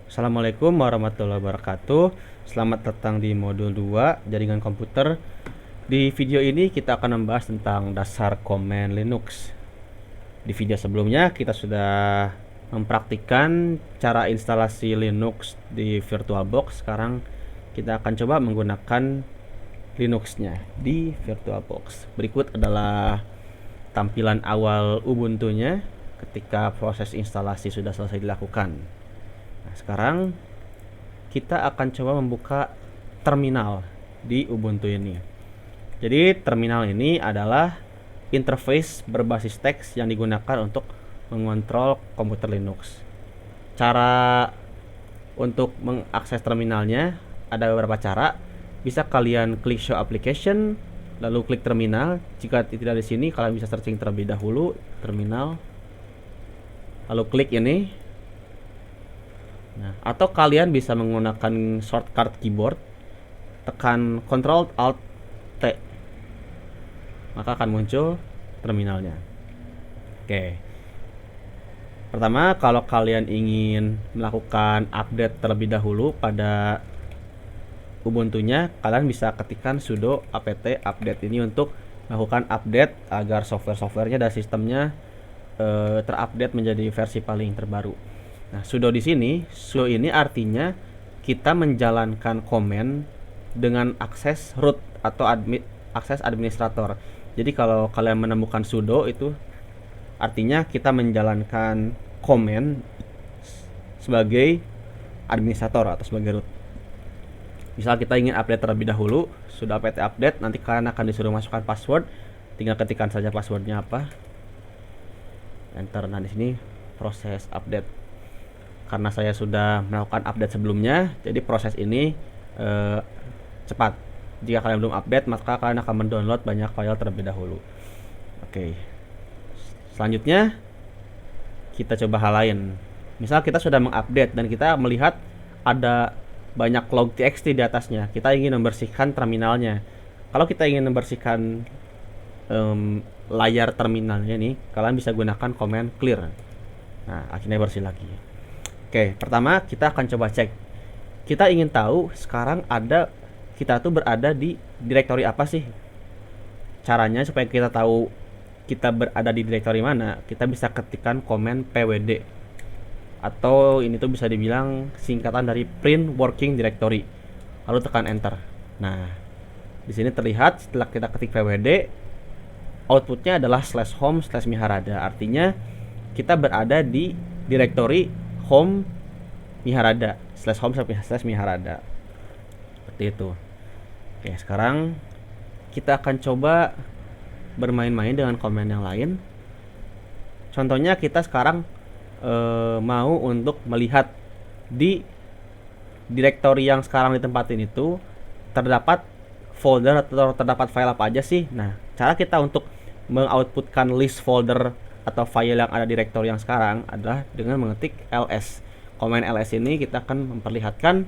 Assalamualaikum warahmatullahi wabarakatuh. Selamat datang di modul 2 jaringan komputer. Di video ini kita akan membahas tentang dasar command Linux. Di video sebelumnya kita sudah mempraktikkan cara instalasi Linux di VirtualBox. Sekarang kita akan coba menggunakan Linuxnya di VirtualBox. Berikut adalah tampilan awal Ubuntu-nya ketika proses instalasi sudah selesai dilakukan. Nah, sekarang kita akan coba membuka terminal di Ubuntu ini. Jadi terminal ini adalah interface berbasis teks yang digunakan untuk mengontrol komputer Linux. Cara untuk mengakses terminalnya ada beberapa cara. Bisa kalian klik show application, lalu klik terminal. Jika tidak di sini, kalian bisa searching terlebih dahulu terminal, lalu klik ini. Nah, atau kalian bisa menggunakan shortcut keyboard, tekan Ctrl Alt T, maka akan muncul terminalnya. Oke. Pertama, kalau kalian ingin melakukan update terlebih dahulu pada Ubuntu-nya, kalian bisa ketikkan sudo apt update ini untuk melakukan update agar software-softwarenya dan sistemnya terupdate menjadi versi paling terbaru. Nah, sudo di sini, sudo ini artinya kita menjalankan komen dengan akses root atau akses administrator. Jadi kalau kalian menemukan sudo itu artinya kita menjalankan komen sebagai administrator atau sebagai root. Misal kita ingin update terlebih dahulu, sudo apt update, nanti kalian akan disuruh masukkan password. Tinggal ketikkan saja passwordnya apa. Enter. Nah, di sini proses update. Karena saya sudah melakukan update sebelumnya, jadi proses ini cepat. Jika kalian belum update, maka kalian akan mendownload banyak file terlebih dahulu. Oke. Selanjutnya kita coba hal lain. Misal kita sudah mengupdate dan kita melihat ada banyak log txt di atasnya. Kita ingin membersihkan terminalnya. Kalau kita ingin membersihkan layar terminalnya ini, kalian bisa gunakan command clear. Nah, akhirnya bersih lagi. Oke, pertama kita akan coba cek. Kita ingin tahu sekarang kita tuh berada di direktori apa sih? Caranya supaya kita tahu kita berada di direktori mana, kita bisa ketikkan komen pwd. Atau ini tuh bisa dibilang singkatan dari print working directory. Lalu tekan enter. Nah, di sini terlihat setelah kita ketik pwd, outputnya adalah /home/miharada. Artinya kita berada di direktori home miharada, /home/miharada. Seperti itu. Oke, sekarang kita akan coba bermain-main dengan komen yang lain. Contohnya kita sekarang mau untuk melihat di direktori yang sekarang ditempatin itu terdapat folder atau terdapat file apa aja sih. Nah, cara kita untuk mengoutputkan list folder atau file yang ada di direktori yang sekarang adalah dengan mengetik ls. Komen ls ini kita akan memperlihatkan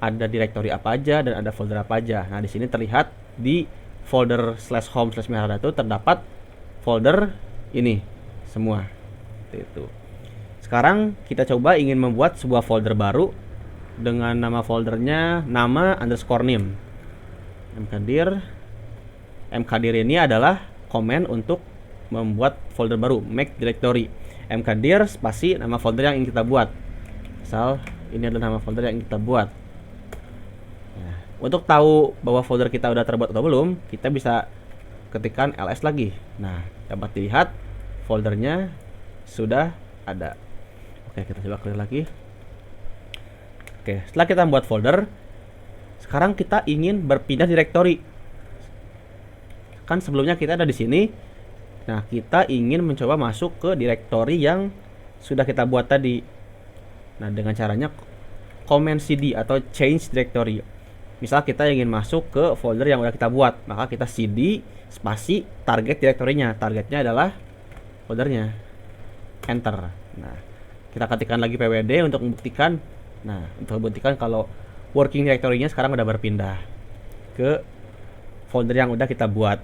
ada direktori apa aja dan ada folder apa aja. Nah, di sini terlihat di folder /home/miharada itu terdapat folder ini semua. Seperti itu. Sekarang kita coba ingin membuat sebuah folder baru dengan nama foldernya nama_name. mkdir ini adalah komen untuk membuat folder baru, make directory. mkdir spasi nama folder yang ingin kita buat. Misal ini adalah nama folder yang ingin kita buat. Nah, untuk tahu bahwa folder kita udah terbuat atau belum, kita bisa ketikkan ls lagi. Nah, dapat dilihat foldernya sudah ada. Oke, kita coba clear lagi. Oke, setelah kita membuat folder, sekarang kita ingin berpindah direktori. Kan sebelumnya kita ada di sini. Nah, kita ingin mencoba masuk ke direktori yang sudah kita buat tadi. Nah, dengan caranya command cd atau change directory. Misal kita ingin masuk ke folder yang udah kita buat, maka kita cd spasi target direktorinya. Targetnya adalah foldernya. Enter. Nah, kita ketikkan lagi pwd untuk membuktikan. Nah, untuk membuktikan kalau working directory-nya sekarang udah berpindah ke folder yang udah kita buat.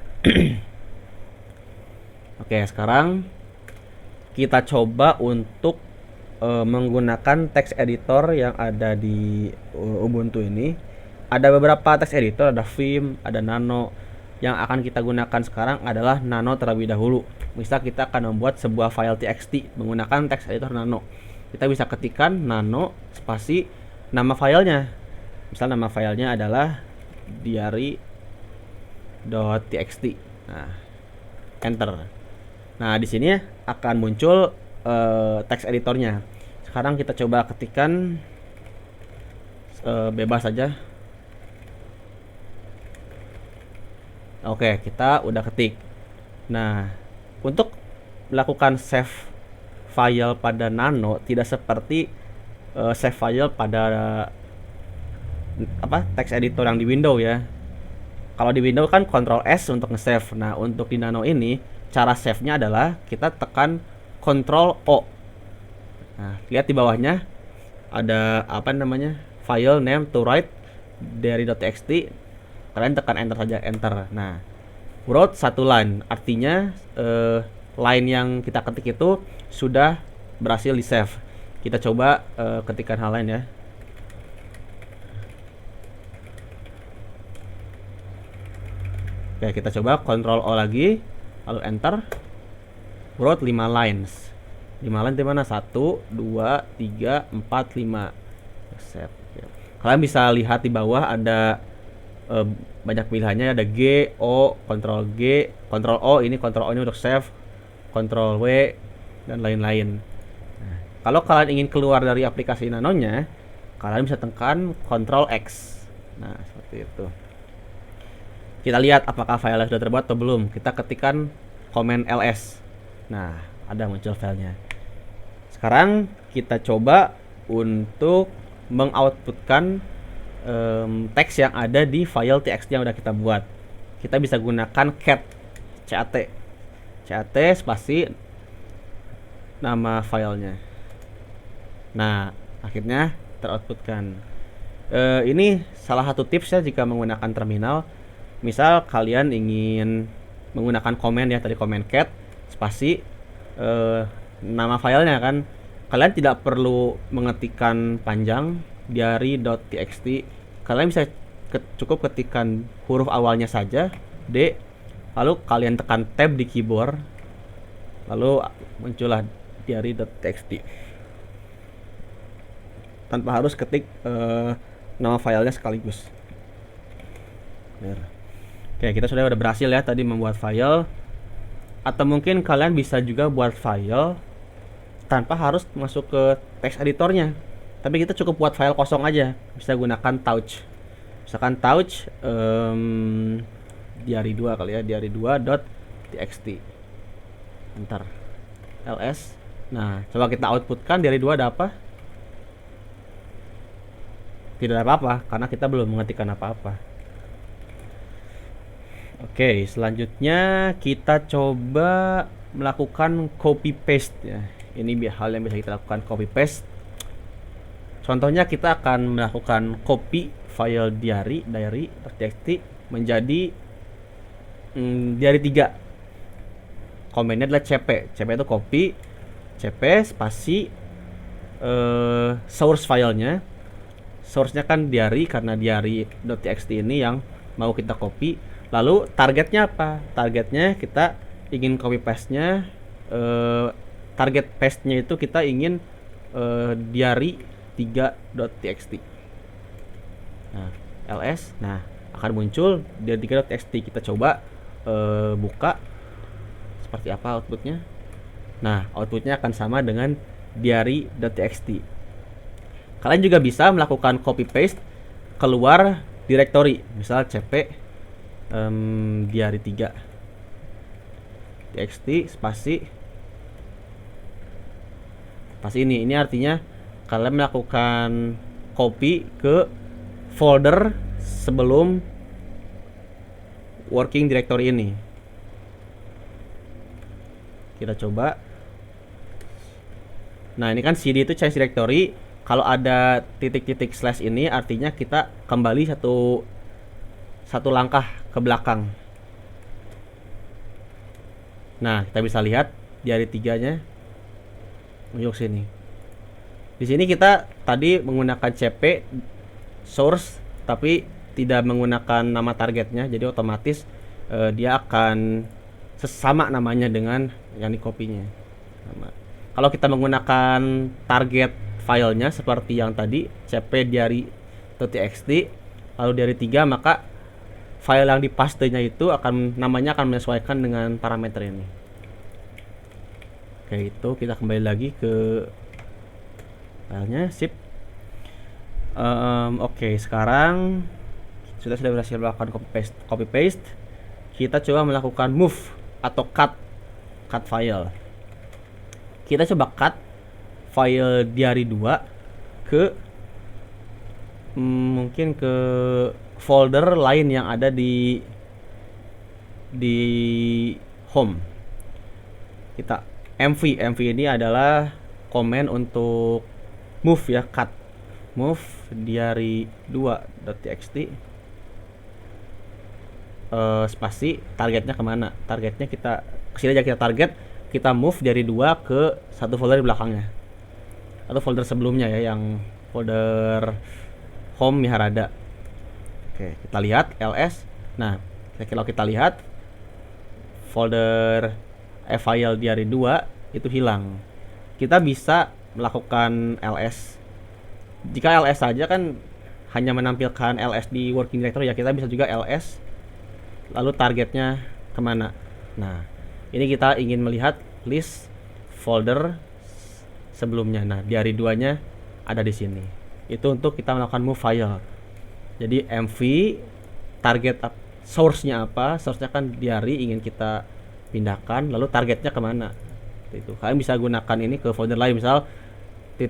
Oke, sekarang kita coba untuk menggunakan text editor yang ada di Ubuntu ini. Ada beberapa text editor, ada Vim, ada Nano. Yang akan kita gunakan sekarang adalah Nano terlebih dahulu. Misal kita akan membuat sebuah file txt menggunakan text editor Nano. Kita bisa ketikkan Nano spasi nama filenya. Misal nama filenya adalah diary.txt. Nah, enter. Nah, di sini akan muncul text editornya. Sekarang kita coba ketikkan bebas saja. Oke, kita udah ketik. Nah, untuk melakukan save file pada Nano tidak seperti save file pada text editor yang di Windows ya. Kalau di Windows kan Ctrl S untuk nge-save. Nah, untuk di Nano ini cara save-nya adalah kita tekan Ctrl O. Nah, lihat di bawahnya ada file name to write dari.txt. Kalian tekan enter saja, enter. Nah, wrote satu line, artinya line yang kita ketik itu sudah berhasil di save. Kita coba ketikkan hal lain ya. Oke, kita coba Ctrl O lagi, lalu enter. Wrote 5 lines. 5 lines di mana? 1, 2, 3, 4, 5. Save. Kalian bisa lihat di bawah ada banyak pilihannya, ada G, O, Ctrl G, Ctrl O, ini Ctrl O ini untuk save, Ctrl W, dan lain-lain. Nah, kalau kalian ingin keluar dari aplikasi Nanonya, kalian bisa tekan Ctrl X. Nah, seperti itu. Kita lihat apakah filenya sudah terbuat atau belum. Kita ketikkan command ls. Nah, ada muncul filenya. Sekarang kita coba untuk mengoutputkan teks yang ada di file txt yang udah kita buat. Kita bisa gunakan cat spasi nama filenya. Nah, akhirnya teroutputkan. Ini salah satu tips ya jika menggunakan terminal. Misal kalian ingin menggunakan command ya, tadi command cat spasi nama filenya kan, kalian tidak perlu mengetikkan panjang diary.txt. Kalian bisa cukup ketikkan huruf awalnya saja, D, lalu kalian tekan tab di keyboard, lalu muncullah diary.txt tanpa harus ketik nama filenya sekaligus. Oke, kita sudah berhasil ya tadi membuat file. Atau mungkin kalian bisa juga buat file tanpa harus masuk ke text editornya, tapi kita cukup buat file kosong aja. Bisa gunakan touch, misalkan touch diary2 kali ya, diary2.txt, enter, ls. Nah, coba kita outputkan diary2 ada apa? Tidak ada apa-apa karena kita belum mengetikkan apa-apa. Oke, selanjutnya kita coba melakukan copy paste ya. Ini hal yang bisa kita lakukan, copy paste. Contohnya kita akan melakukan copy file diary.txt menjadi diary3. Komennya adalah cp. Cp itu copy, cp spasi source filenya. Source-nya kan diary karena diary.txt ini yang mau kita copy. Lalu targetnya apa? Targetnya kita ingin copy paste-nya, target paste-nya itu kita ingin diary3.txt. Nah, ls, nah akan muncul diary3.txt. Kita coba buka seperti apa outputnya. Nah, outputnya akan sama dengan diary.txt. Kalian juga bisa melakukan copy paste keluar directory, misal cp diary3 txt spasi ini artinya kalian melakukan copy ke folder sebelum working directory ini. Kita coba. Nah, ini kan cd itu change directory. Kalau ada titik-titik slash ini artinya kita kembali satu langkah ke belakang. Nah, kita bisa lihat diary3-nya muncul sini. Di sini kita tadi menggunakan cp source tapi tidak menggunakan nama targetnya, jadi otomatis dia akan sesama namanya dengan yang di copy-nya. Kalau kita menggunakan target filenya seperti yang tadi cp diary.txt lalu diary 3, maka file yang dipastenya itu namanya akan menyesuaikan dengan parameter ini. Oke, itu kita kembali lagi ke filenya, sip. Oke, sekarang sudah berhasil melakukan copy paste. Kita coba melakukan move atau cut file. Kita coba cut file diary 2 ke mungkin ke folder lain yang ada di home. Kita mv ini adalah komen untuk move ya, cut move diary 2.txt spasi targetnya kemana, targetnya kita kesini aja, kita target, kita move dari 2 ke satu folder di belakangnya atau folder sebelumnya ya, yang folder home Miharada. Oke, kita lihat ls. Nah, kalau kita lihat folder file diary 2 itu hilang. Kita bisa melakukan ls. Jika ls saja kan hanya menampilkan ls di working directory ya, kita bisa juga ls lalu targetnya kemana. Nah, ini kita ingin melihat list folder sebelumnya. Nah, diary 2 nya ada di sini. Itu untuk kita melakukan move file. Jadi mv target source-nya apa? Source-nya kan diary, ingin kita pindahkan, lalu targetnya kemana. Itu kalian bisa gunakan ini ke folder lain, misal //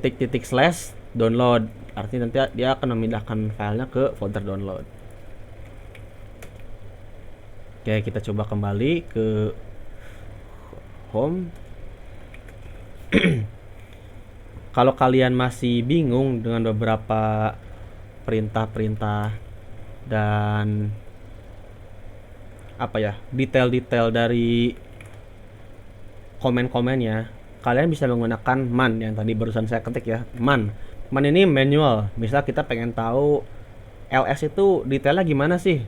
download, artinya nanti dia akan memindahkan filenya ke folder download. Oke, kita coba kembali ke home. Kalau kalian masih bingung dengan beberapa perintah-perintah dan apa ya, detail-detail dari komen-komennya, kalian bisa menggunakan man yang tadi barusan saya ketik ya. Man ini manual. Misal kita pengen tahu ls itu detailnya gimana sih,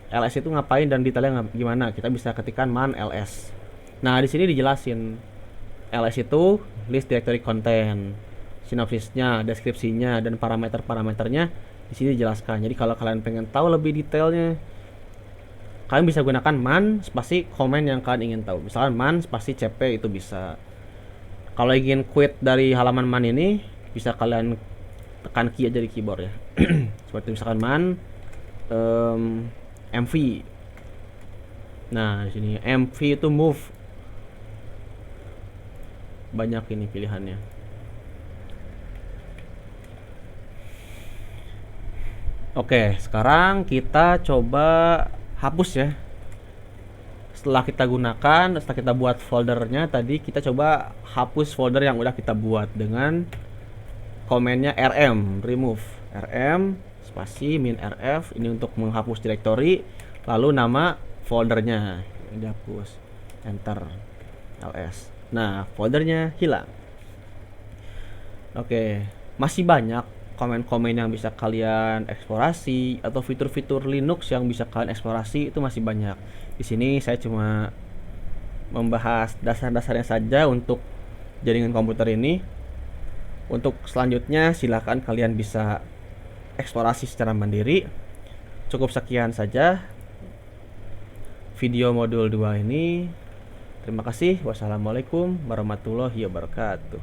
ls itu ngapain dan detailnya gimana, kita bisa ketikkan man ls. Nah, di sini dijelasin ls itu list directory content, sinopsisnya, deskripsinya, dan parameternya di sini dijelaskan. Jadi kalau kalian pengen tahu lebih detailnya, kalian bisa gunakan man spasi komen yang kalian ingin tahu. Misalkan man spasi cp itu bisa. Kalau ingin quit dari halaman man ini, bisa kalian tekan key aja di keyboard ya. Seperti misalkan man mv. Nah, di sini mv itu move. Banyak ini pilihannya. Oke, sekarang kita coba hapus ya. Setelah kita buat foldernya tadi, kita coba hapus folder yang udah kita buat dengan komennya rm, remove, rm spasi min rf, ini untuk menghapus directory, lalu nama foldernya ini dihapus, enter, ls. Nah, foldernya hilang. Oke, masih banyak komen-komen yang bisa kalian eksplorasi atau fitur-fitur Linux yang bisa kalian eksplorasi, itu masih banyak. Di sini saya cuma membahas dasar-dasarnya saja untuk jaringan komputer ini. Untuk selanjutnya silakan kalian bisa eksplorasi secara mandiri. Cukup sekian saja video modul 2 ini. Terima kasih. Wassalamualaikum warahmatullahi wabarakatuh.